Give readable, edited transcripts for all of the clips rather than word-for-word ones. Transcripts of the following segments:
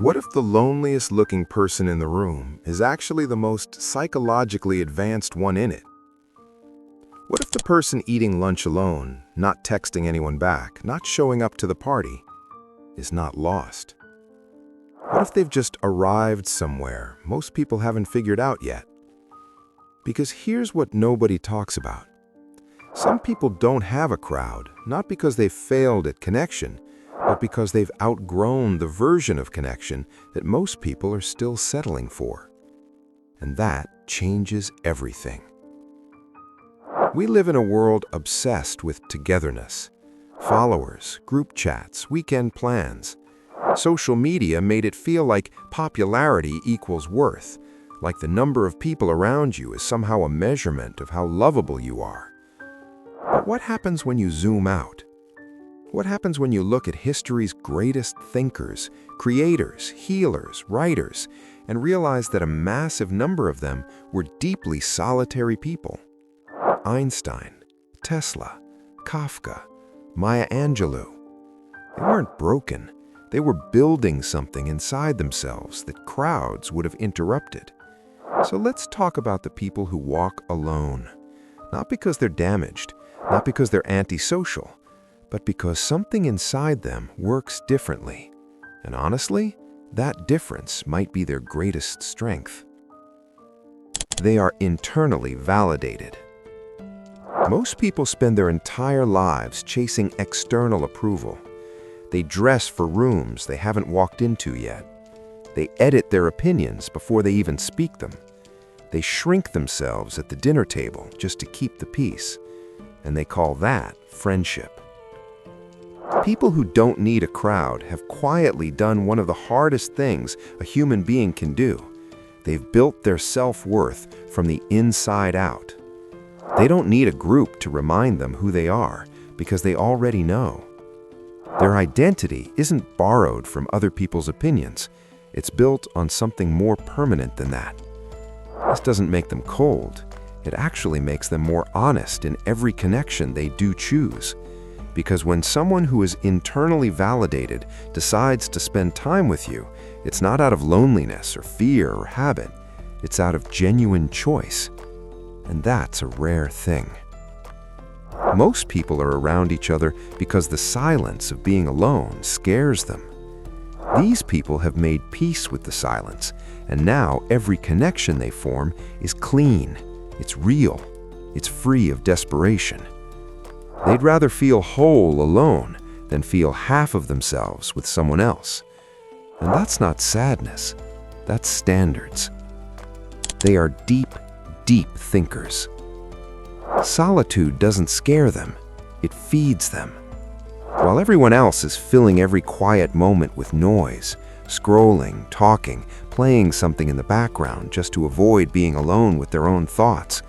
What if the loneliest looking person in the room is actually the most psychologically advanced one in it? What if the person eating lunch alone, not texting anyone back, not showing up to the party, is not lost? What if they've just arrived somewhere most people haven't figured out yet? Because here's what nobody talks about. Some people don't have a crowd, not because they've failed at connection, but because they've outgrown the version of connection that most people are still settling for. And that changes everything. We live in a world obsessed with togetherness. Followers, group chats, weekend plans. Social media made it feel like popularity equals worth, like the number of people around you is somehow a measurement of how lovable you are. But what happens when you zoom out? What happens when you look at history's greatest thinkers, creators, healers, writers, and realize that a massive number of them were deeply solitary people? Einstein, Tesla, Kafka, Maya Angelou. They weren't broken. They were building something inside themselves that crowds would have interrupted. So let's talk about the people who walk alone. Not because they're damaged, not because they're antisocial, but because something inside them works differently. And honestly, that difference might be their greatest strength. They are internally validated. Most people spend their entire lives chasing external approval. They dress for rooms they haven't walked into yet. They edit their opinions before they even speak them. They shrink themselves at the dinner table just to keep the peace. And they call that friendship. People who don't need a crowd have quietly done one of the hardest things a human being can do. They've built their self-worth from the inside out. They don't need a group to remind them who they are because they already know. Their identity isn't borrowed from other people's opinions. It's built on something more permanent than that. This doesn't make them cold. It actually makes them more honest in every connection they do choose. Because when someone who is internally validated decides to spend time with you, it's not out of loneliness or fear or habit. It's out of genuine choice. And that's a rare thing. Most people are around each other because the silence of being alone scares them. These people have made peace with the silence, and now every connection they form is clean, it's real, it's free of desperation. They'd rather feel whole alone than feel half of themselves with someone else. And that's not sadness, that's standards. They are deep, deep thinkers. Solitude doesn't scare them, it feeds them. While everyone else is filling every quiet moment with noise, scrolling, talking, playing something in the background just to avoid being alone with their own thoughts,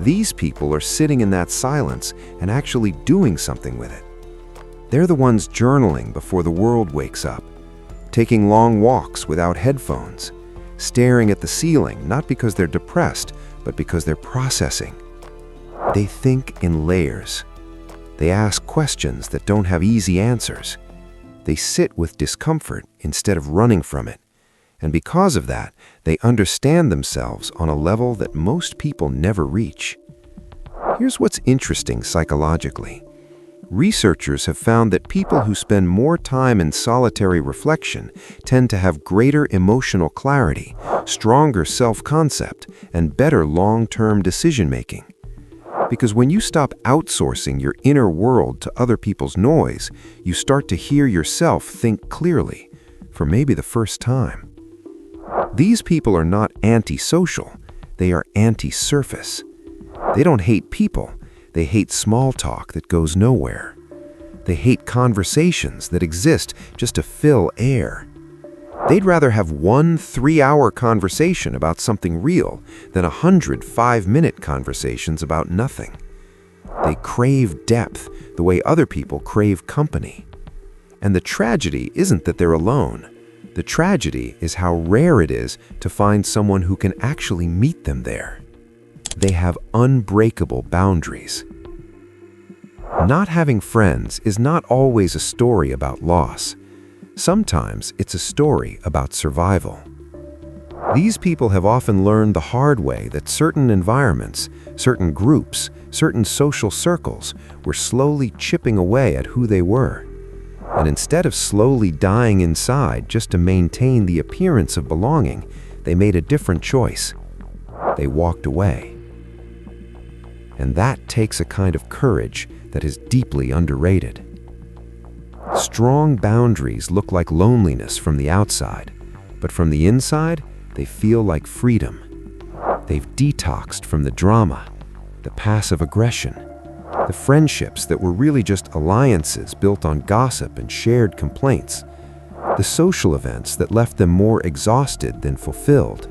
these people are sitting in that silence and actually doing something with it. They're the ones journaling before the world wakes up, taking long walks without headphones, staring at the ceiling not because they're depressed, but because they're processing. They think in layers. They ask questions that don't have easy answers. They sit with discomfort instead of running from it. And because of that, they understand themselves on a level that most people never reach. Here's what's interesting psychologically. Researchers have found that people who spend more time in solitary reflection tend to have greater emotional clarity, stronger self-concept, and better long-term decision-making. Because when you stop outsourcing your inner world to other people's noise, you start to hear yourself think clearly, for maybe the first time. These people are not antisocial, they are anti-surface. They don't hate people, they hate small talk that goes nowhere. They hate conversations that exist just to fill air. They'd rather have one 3-hour conversation about something real than 100 5-minute conversations about nothing. They crave depth the way other people crave company. And the tragedy isn't that they're alone. The tragedy is how rare it is to find someone who can actually meet them there. They have unbreakable boundaries. Not having friends is not always a story about loss. Sometimes it's a story about survival. These people have often learned the hard way that certain environments, certain groups, certain social circles were slowly chipping away at who they were. And instead of slowly dying inside just to maintain the appearance of belonging, they made a different choice. They walked away. And that takes a kind of courage that is deeply underrated. Strong boundaries look like loneliness from the outside, but from the inside, they feel like freedom. They've detoxed from the drama, the passive aggression, the friendships that were really just alliances built on gossip and shared complaints, the social events that left them more exhausted than fulfilled.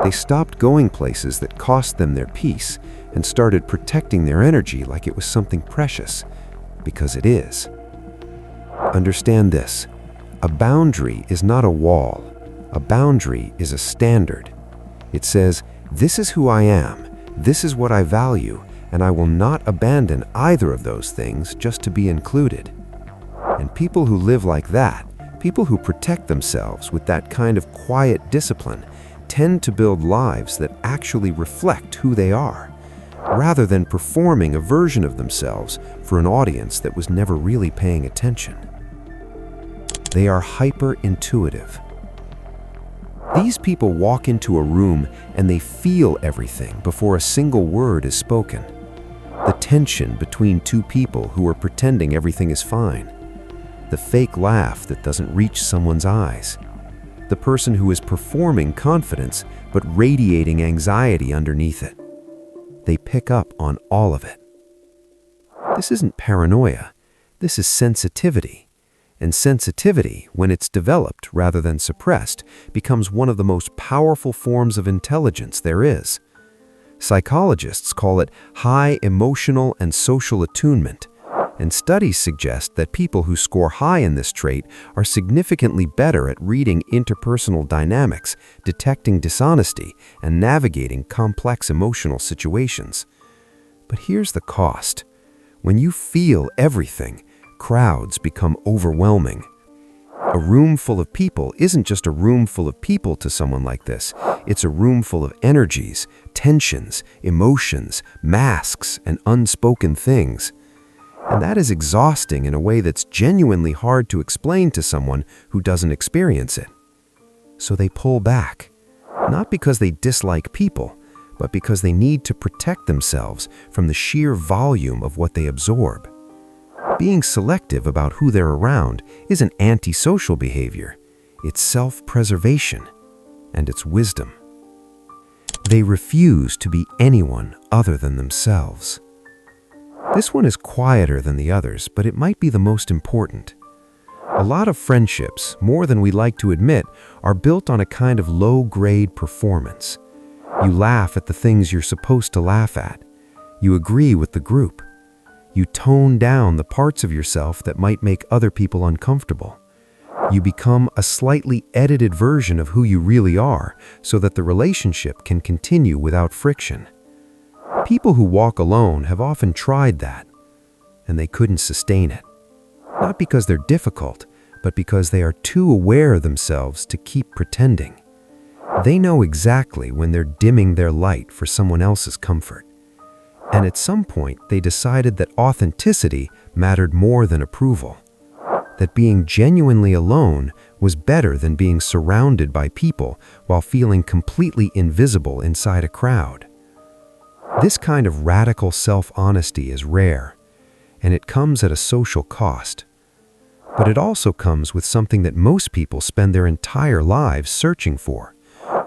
They stopped going places that cost them their peace and started protecting their energy like it was something precious, because it is. Understand this: a boundary is not a wall. A boundary is a standard. It says, this is who I am, this is what I value, and I will not abandon either of those things just to be included. And people who live like that, people who protect themselves with that kind of quiet discipline, tend to build lives that actually reflect who they are, rather than performing a version of themselves for an audience that was never really paying attention. They are hyperintuitive. These people walk into a room and they feel everything before a single word is spoken. The tension between two people who are pretending everything is fine. The fake laugh that doesn't reach someone's eyes. The person who is performing confidence but radiating anxiety underneath it. They pick up on all of it. This isn't paranoia. This is sensitivity. And sensitivity, when it's developed rather than suppressed, becomes one of the most powerful forms of intelligence there is. Psychologists call it high emotional and social attunement, and studies suggest that people who score high in this trait are significantly better at reading interpersonal dynamics, detecting dishonesty, and navigating complex emotional situations. But here's the cost. When you feel everything, crowds become overwhelming. A room full of people isn't just a room full of people to someone like this. It's a room full of energies, tensions, emotions, masks, and unspoken things. And that is exhausting in a way that's genuinely hard to explain to someone who doesn't experience it. So they pull back, not because they dislike people, but because they need to protect themselves from the sheer volume of what they absorb. Being selective about who they're around isn't antisocial behavior. It's self-preservation, and it's wisdom. They refuse to be anyone other than themselves. This one is quieter than the others, but it might be the most important. A lot of friendships, more than we like to admit, are built on a kind of low-grade performance. You laugh at the things you're supposed to laugh at. You agree with the group. You tone down the parts of yourself that might make other people uncomfortable. You become a slightly edited version of who you really are so that the relationship can continue without friction. People who walk alone have often tried that, and they couldn't sustain it. Not because they're difficult, but because they are too aware of themselves to keep pretending. They know exactly when they're dimming their light for someone else's comfort. And at some point, they decided that authenticity mattered more than approval. That being genuinely alone was better than being surrounded by people while feeling completely invisible inside a crowd. This kind of radical self-honesty is rare, and it comes at a social cost. But it also comes with something that most people spend their entire lives searching for: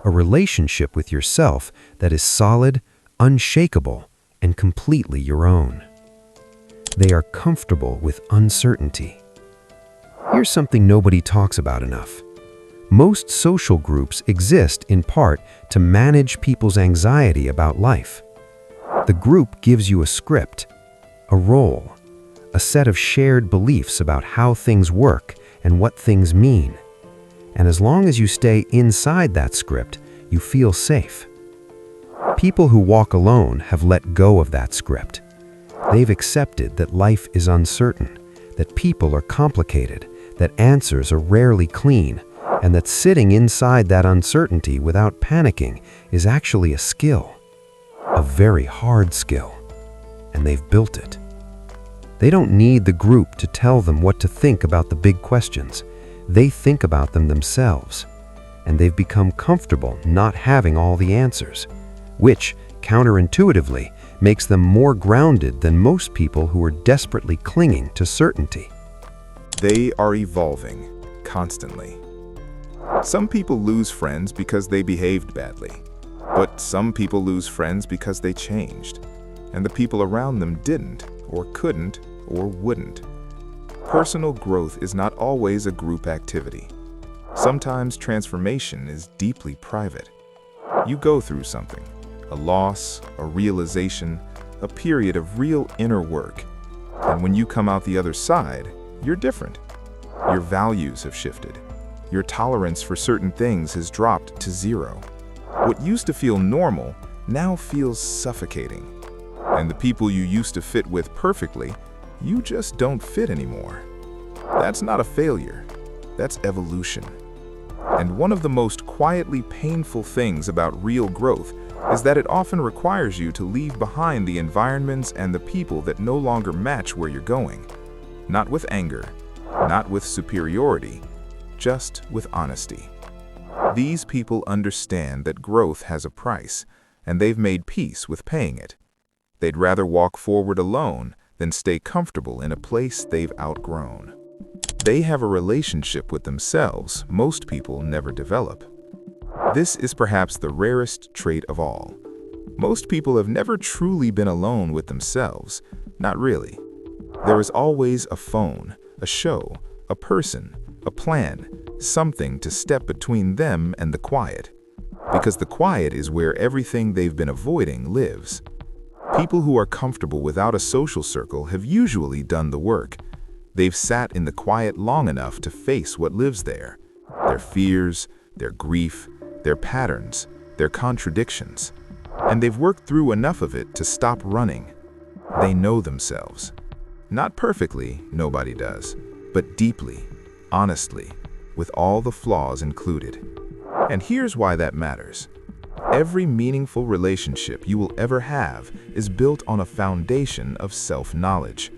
a relationship with yourself that is solid, unshakable, and completely your own. They are comfortable with uncertainty. Here's something nobody talks about enough. Most social groups exist in part to manage people's anxiety about life. The group gives you a script, a role, a set of shared beliefs about how things work and what things mean. And as long as you stay inside that script, you feel safe. People who walk alone have let go of that script. They've accepted that life is uncertain, that people are complicated, that answers are rarely clean, and that sitting inside that uncertainty without panicking is actually a skill. A very hard skill. And they've built it. They don't need the group to tell them what to think about the big questions. They think about them themselves. And they've become comfortable not having all the answers, which, counterintuitively, makes them more grounded than most people who are desperately clinging to certainty. They are evolving constantly. Some people lose friends because they behaved badly, but some people lose friends because they changed, and the people around them didn't, or couldn't, or wouldn't. Personal growth is not always a group activity. Sometimes transformation is deeply private. You go through something, a loss, a realization, a period of real inner work, and when you come out the other side, you're different. Your values have shifted. Your tolerance for certain things has dropped to zero. What used to feel normal now feels suffocating. And the people you used to fit with perfectly, you just don't fit anymore. That's not a failure. That's evolution. And one of the most quietly painful things about real growth is that it often requires you to leave behind the environments and the people that no longer match where you're going. Not with anger, not with superiority, just with honesty. These people understand that growth has a price, and they've made peace with paying it. They'd rather walk forward alone than stay comfortable in a place they've outgrown. They have a relationship with themselves most people never develop. This is perhaps the rarest trait of all. Most people have never truly been alone with themselves. Not really. There is always a phone, a show, a person, a plan, something to step between them and the quiet. Because the quiet is where everything they've been avoiding lives. People who are comfortable without a social circle have usually done the work. They've sat in the quiet long enough to face what lives there. Their fears, their grief, their patterns, their contradictions. And they've worked through enough of it to stop running. They know themselves. Not perfectly, nobody does, but deeply, honestly, with all the flaws included. And here's why that matters. Every meaningful relationship you will ever have is built on a foundation of self-knowledge.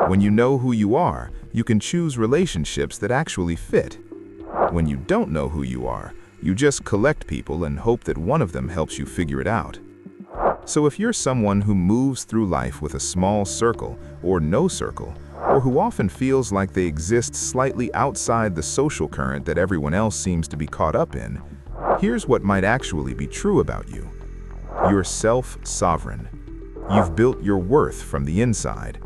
When you know who you are, you can choose relationships that actually fit. When you don't know who you are, you just collect people and hope that one of them helps you figure it out. So if you're someone who moves through life with a small circle or no circle, or who often feels like they exist slightly outside the social current that everyone else seems to be caught up in, here's what might actually be true about you. You're self-sovereign. You've built your worth from the inside.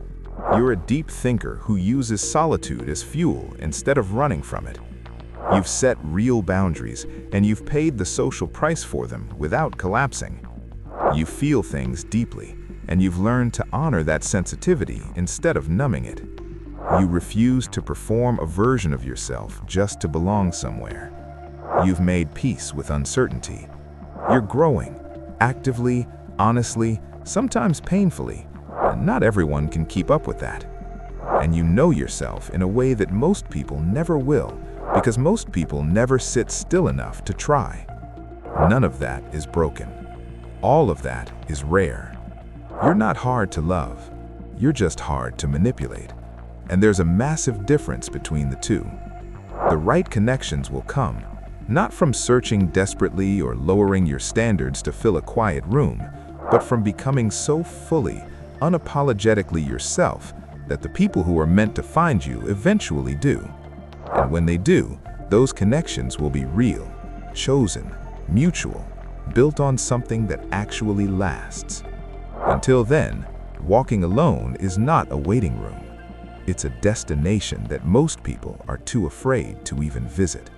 You're a deep thinker who uses solitude as fuel instead of running from it. You've set real boundaries, and you've paid the social price for them without collapsing. You feel things deeply, and you've learned to honor that sensitivity instead of numbing it. You refuse to perform a version of yourself just to belong somewhere. You've made peace with uncertainty. You're growing, actively, honestly, sometimes painfully, and not everyone can keep up with that. And you know yourself in a way that most people never will, because most people never sit still enough to try. None of that is broken. All of that is rare. You're not hard to love. You're just hard to manipulate. And there's a massive difference between the two. The right connections will come, not from searching desperately or lowering your standards to fill a quiet room, but from becoming so fully, unapologetically yourself that the people who are meant to find you eventually do. And when they do, those connections will be real, chosen, mutual, built on something that actually lasts. Until then, walking alone is not a waiting room. It's a destination that most people are too afraid to even visit.